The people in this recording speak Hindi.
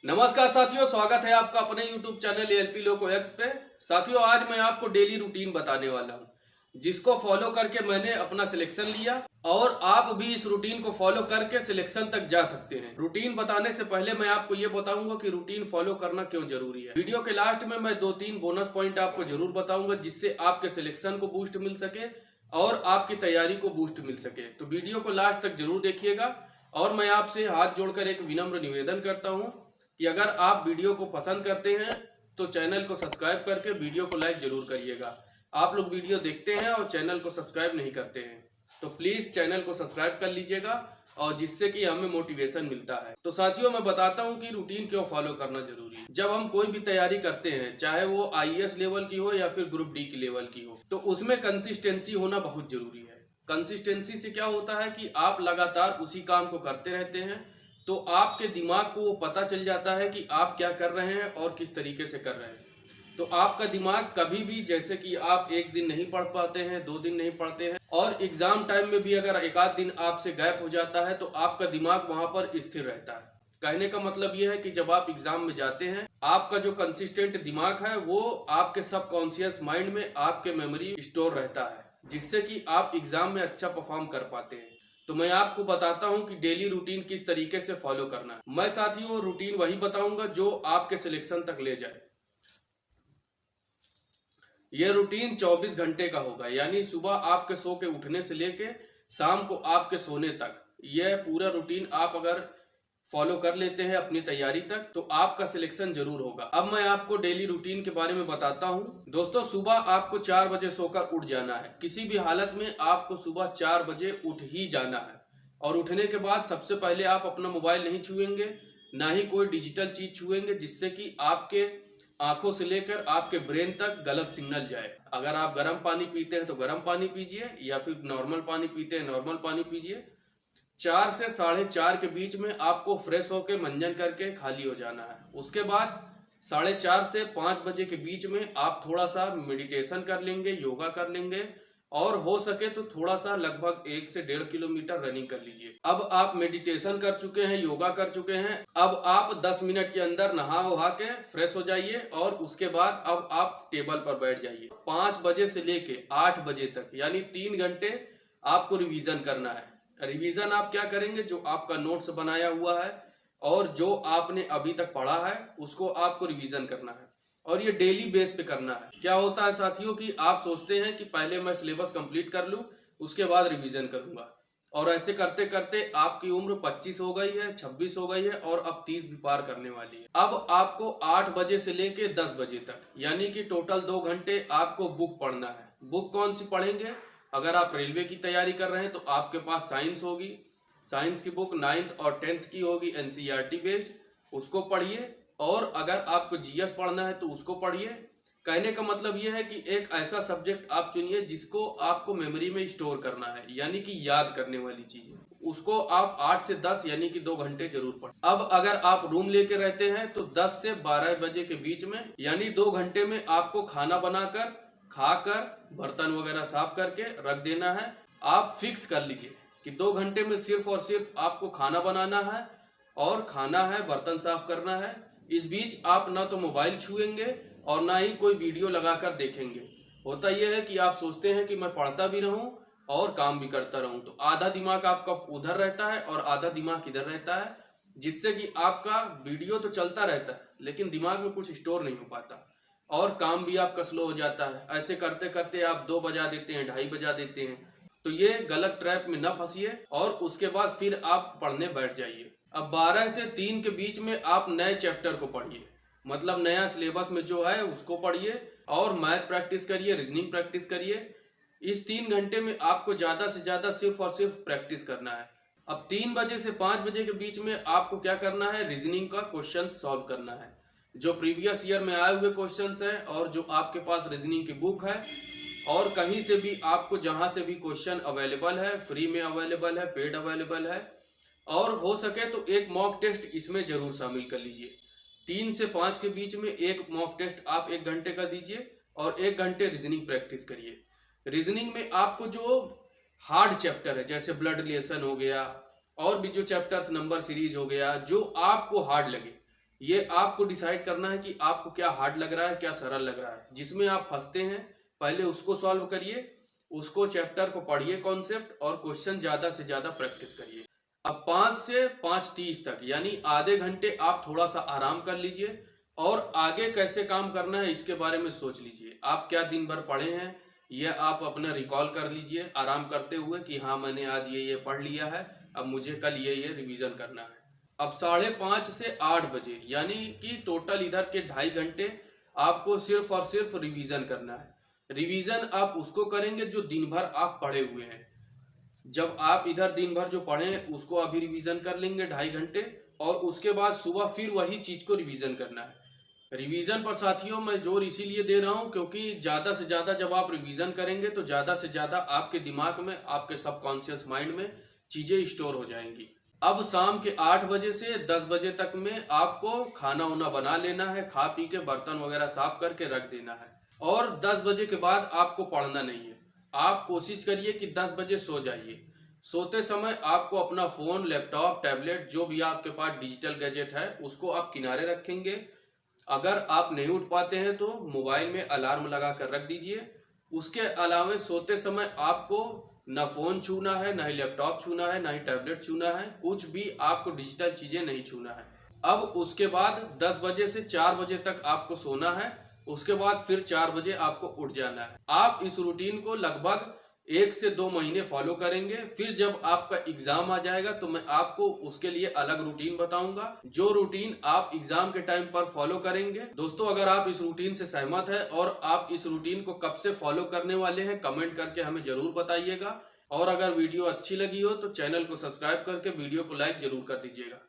नमस्कार साथियों, स्वागत है आपका अपने YouTube चैनल एलपी लोको एक्स पे। साथियों, आज मैं आपको डेली रूटीन बताने वाला हूं, जिसको फॉलो करके मैंने अपना सिलेक्शन लिया और आप भी इस रूटीन को फॉलो करके सिलेक्शन तक जा सकते हैं। रूटीन बताने से पहले मैं आपको ये बताऊंगा कि रूटीन फॉलो करना क्यों जरूरी है। वीडियो के लास्ट में मैं 2-3 बोनस पॉइंट आपको जरूर बताऊंगा, जिससे आपके सिलेक्शन को बूस्ट मिल सके और आपकी तैयारी को बूस्ट मिल सके। तो वीडियो को लास्ट तक जरूर देखिएगा। और मैं आपसे हाथ जोड़कर एक विनम्र निवेदन करता हूँ कि अगर आप वीडियो को पसंद करते हैं तो चैनल को सब्सक्राइब करके वीडियो को लाइक जरूर करिएगा। आप लोग वीडियो देखते हैं और चैनल को सब्सक्राइब नहीं करते हैं, तो प्लीज चैनल को सब्सक्राइब कर लीजिएगा, और जिससे कि हमें मोटिवेशन मिलता है। तो साथियों, मैं बताता हूं कि रूटीन क्यों फॉलो करना जरूरी है। जब हम कोई भी तैयारी करते हैं, चाहे वो आईएएस लेवल की हो या फिर ग्रुप डी की लेवल की हो, तो उसमें कंसिस्टेंसी होना बहुत जरूरी है। कंसिस्टेंसी से क्या होता है कि आप लगातार उसी काम को करते रहते हैं, तो आपके दिमाग को वो पता चल जाता है कि आप क्या कर रहे हैं और किस तरीके से कर रहे हैं। तो आपका दिमाग कभी भी, जैसे कि आप एक दिन नहीं पढ़ पाते हैं, 2 दिन नहीं पढ़ते हैं, और एग्जाम टाइम में भी अगर एक आध दिन आपसे गैप हो जाता है, तो आपका दिमाग वहां पर स्थिर रहता है। कहने का मतलब यह है कि जब आप एग्जाम में जाते हैं, आपका जो कंसिस्टेंट दिमाग है वो आपके सबकॉन्शियस माइंड में आपके मेमोरी स्टोर रहता है, जिससे कि आप एग्जाम में अच्छा परफॉर्म कर पाते हैं। तो मैं आपको बताता हूं कि डेली रूटीन किस तरीके से फॉलो करना है। मैं साथियों रूटीन वही बताऊंगा जो आपके सिलेक्शन तक ले जाए। यह रूटीन 24 घंटे का होगा, यानी सुबह आपके सो के उठने से लेके शाम को आपके सोने तक। यह पूरा रूटीन आप अगर फॉलो कर लेते हैं अपनी तैयारी तक, तो आपका सिलेक्शन जरूर होगा। अब मैं आपको डेली रूटीन के बारे में बताता हूं। दोस्तों, सुबह आपको 4 बजे सोकर उठ जाना है। किसी भी हालत में आपको सुबह 4 बजे उठ ही जाना है। और उठने के बाद सबसे पहले आप अपना मोबाइल नहीं छुएंगे, ना ही कोई डिजिटल चीज छुएंगे, जिससे कि आपके आंखों से लेकर आपके ब्रेन तक गलत सिग्नल जाए। अगर आप गर्म पानी पीते हैं तो गर्म पानी पीजिए, या फिर नॉर्मल पानी पीते हैं नॉर्मल पानी पीजिए। 4 से 4:30 के बीच में आपको फ्रेश होकर मंजन करके खाली हो जाना है। उसके बाद 4:30 से 5 बजे के बीच में आप थोड़ा सा मेडिटेशन कर लेंगे, योगा कर लेंगे, और हो सके तो थोड़ा सा लगभग 1 से 1.5 किलोमीटर रनिंग कर लीजिए। अब आप मेडिटेशन कर चुके हैं, योगा कर चुके हैं, अब आप 10 मिनट के अंदर नहा वहा के फ्रेश हो जाइए, और उसके बाद अब आप टेबल पर बैठ जाइए। 5 बजे से लेके 8 बजे तक, यानी 3 घंटे आपको रिवीजन करना है। रिवीजन आप क्या करेंगे? जो आपका नोट्स बनाया हुआ है और जो आपने अभी तक पढ़ा है, उसको आपको रिवीजन करना है, और ये डेली बेस पे करना है। क्या होता है साथियों कि आप सोचते हैं कि पहले मैं सिलेबस कंप्लीट कर लूं, उसके बाद रिवीजन करूंगा, और ऐसे करते करते आपकी उम्र 25 हो गई है, 26 हो गई है, और अब 30 भी पार करने वाली है। अब आपको 8 बजे से लेके 10 बजे तक, यानी कि टोटल 2 घंटे आपको बुक पढ़ना है। बुक कौन सी पढ़ेंगे? अगर आप रेलवे की तैयारी कर रहे हैं तो आपके पास साइंस होगी। साइंस की बुक 9th और 10th की होगी, एनसीईआरटी बेस्ड, उसको पढ़िए। और अगर आपको जीएस पढ़ना है तो उसको पढ़िए। कहने का मतलब यह है कि एक ऐसा सब्जेक्ट आप चुनिए जिसको आपको मेमोरी में स्टोर करना है, यानी कि याद करने वाली चीजें। उसको आप 8 से 10 यानी कि 2 घंटे जरूर पढ़ें। अब अगर आप रूम लेके रहते हैं तो 10 से 12 बजे के बीच में, यानी 2 घंटे में आपको खाना बनाकर, खाकर, बर्तन वगैरह साफ करके रख देना है। आप फिक्स कर लीजिए कि 2 घंटे में सिर्फ और सिर्फ आपको खाना बनाना है और खाना है, बर्तन साफ करना है। इस बीच आप ना तो मोबाइल छुएंगे और ना ही कोई वीडियो लगाकर देखेंगे। होता यह है कि आप सोचते हैं कि मैं पढ़ता भी रहूं और काम भी करता रहूं, तो आधा दिमाग आपका उधर रहता है और आधा दिमाग इधर रहता है, जिससे कि आपका वीडियो तो चलता रहता है लेकिन दिमाग में कुछ स्टोर नहीं हो पाता, और काम भी आपका स्लो हो जाता है। ऐसे करते करते आप 2 बजा देते हैं, 2:30 बजा देते हैं। तो ये गलत ट्रैप में न फंसिए, और उसके बाद फिर आप पढ़ने बैठ जाइए। अब 12 से 3 के बीच में आप नए चैप्टर को पढ़िए, मतलब नया सिलेबस में जो है उसको पढ़िए, और मैथ प्रैक्टिस करिए, रीजनिंग प्रैक्टिस करिए। इस 3 घंटे में आपको ज्यादा से ज्यादा सिर्फ और सिर्फ प्रैक्टिस करना है। अब 3 बजे से 5 बजे के बीच में आपको क्या करना है? रीजनिंग का क्वेश्चन सॉल्व करना है, जो प्रीवियस ईयर में आए हुए क्वेश्चंस हैं, और जो आपके पास रीजनिंग की बुक है, और कहीं से भी आपको जहां से भी क्वेश्चन अवेलेबल है, फ्री में अवेलेबल है, पेड अवेलेबल है, और हो सके तो एक मॉक टेस्ट इसमें जरूर शामिल कर लीजिए। 3 से 5 के बीच में एक मॉक टेस्ट आप 1 घंटे का दीजिए, और 1 घंटे रीजनिंग प्रैक्टिस करिए। रीजनिंग में आपको जो हार्ड चैप्टर है, जैसे ब्लड रिलेशन हो गया, और भी जो चैप्टर्स, नंबर सीरीज हो गया, जो आपको हार्ड लगे ये आपको डिसाइड करना है कि आपको क्या हार्ड लग रहा है, क्या सरल लग रहा है। जिसमें आप फंसते हैं पहले उसको सॉल्व करिए, उसको चैप्टर को पढ़िए कॉन्सेप्ट, और क्वेश्चन ज्यादा से ज्यादा प्रैक्टिस करिए। अब 5 से 5:30 तक यानी आधे घंटे आप थोड़ा सा आराम कर लीजिए और आगे कैसे काम करना है इसके बारे में सोच लीजिए। आप क्या दिन भर पढ़े हैं यह आप अपना रिकॉल कर लीजिए आराम करते हुए कि हाँ मैंने आज ये पढ़ लिया है, अब मुझे कल ये रिवीजन करना है। अब 5:30 से 8 बजे यानी कि टोटल इधर के 2.5 घंटे आपको सिर्फ और सिर्फ रिवीजन करना है। रिवीजन आप उसको करेंगे जो दिन भर आप पढ़े हुए हैं। जब आप इधर दिन भर जो पढ़े हैं उसको अभी रिवीजन कर लेंगे 2.5 घंटे, और उसके बाद सुबह फिर वही चीज को रिवीजन करना है। रिवीजन पर साथियों मैं जोर इसीलिए दे रहा हूं क्योंकि ज्यादा से ज्यादा जब आप रिवीजन करेंगे तो ज्यादा से ज्यादा आपके दिमाग में, आपके सबकॉन्शियस माइंड में चीजें स्टोर हो जाएंगी। अब शाम के 8 बजे से 10 बजे तक में आपको खाना वाना बना लेना है, खा पी के बर्तन वगैरह साफ करके रख देना है, और 10 बजे के बाद आपको पढ़ना नहीं है। आप कोशिश करिए कि 10 बजे सो जाइए। सोते समय आपको अपना फोन, लैपटॉप, टैबलेट जो भी आपके पास डिजिटल गैजेट है उसको आप किनारे रखेंगे। अगर आप नहीं उठ पाते हैं तो मोबाइल में अलार्म लगा कर रख दीजिए। उसके अलावा सोते समय आपको ना फोन छूना है, ना ही लैपटॉप छूना है, ना ही टैबलेट छूना है, कुछ भी आपको डिजिटल चीजें नहीं छूना है। अब उसके बाद 10 बजे से 4 बजे तक आपको सोना है, उसके बाद फिर 4 बजे आपको उठ जाना है। आप इस रूटीन को लगभग 1 से 2 महीने फॉलो करेंगे। फिर जब आपका एग्जाम आ जाएगा तो मैं आपको उसके लिए अलग रूटीन बताऊंगा, जो रूटीन आप एग्जाम के टाइम पर फॉलो करेंगे। दोस्तों अगर आप इस रूटीन से सहमत है और आप इस रूटीन को कब से फॉलो करने वाले हैं कमेंट करके हमें जरूर बताइएगा। और अगर वीडियो अच्छी लगी हो तो चैनल को सब्सक्राइब करके वीडियो को लाइक जरूर कर दीजिएगा।